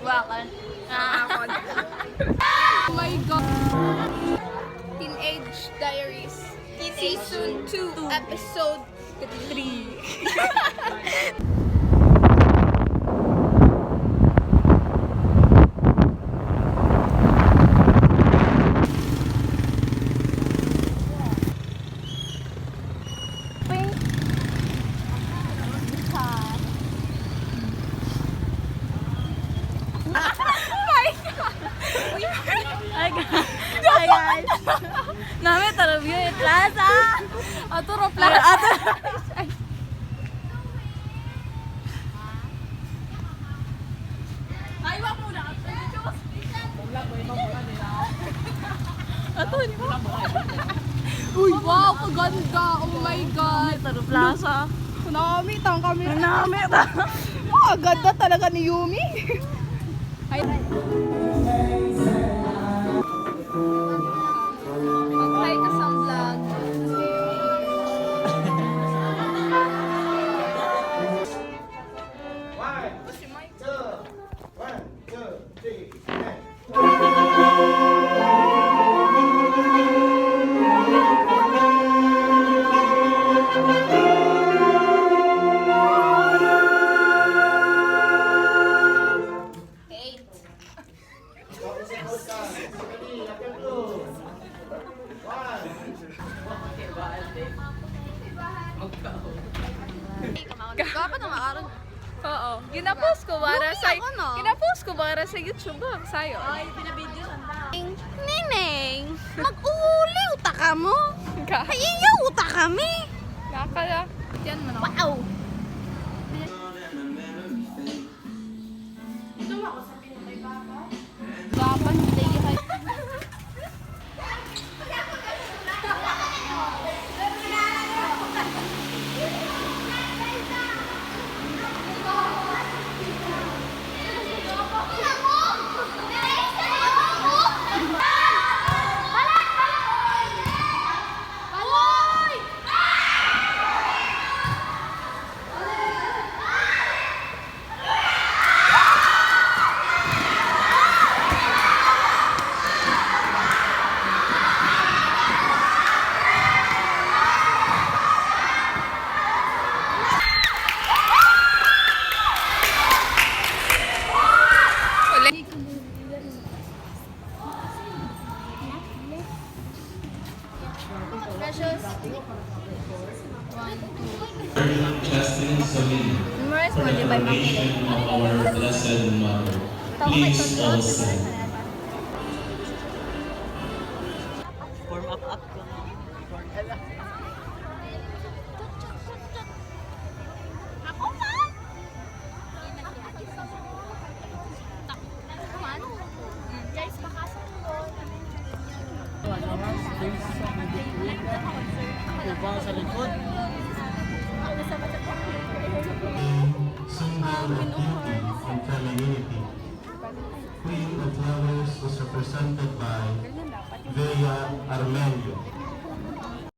Bakit? Oh my God! Teenage Diaries Season 2 Episode 3. Hi guys! Nami tarabyo yung plaza! Aturo Plaza! Ay, wag muna! Ato, hindi mo? Uy, wow! Kaganda! Oh my God! Taro plaza! Nami, tang kami. Nami ta! Oh, ganda talaga ni Yumi! Ay, mag-hi ka sa vlog. One, two, three, and Dapat na maaron. Oo. Ginapost ko para sa Ginapost ko para sa YouTube ba sayo. Ay, pinabidyo sanda. Neneng, mag-uli uta ka mo. Ay, iyo uta kami. Nakala. Yan mo na. Wow. Dapat hindi hay. Precious. Justin Solino, Memorize mo, di ba? congregation of our Blessed Mother. Please all stand. Form up ko na. Ako pa? Guys, bakasan ko. Kubang sa likod. and femininity. Queen of Flowers was represented by Vea Armelio.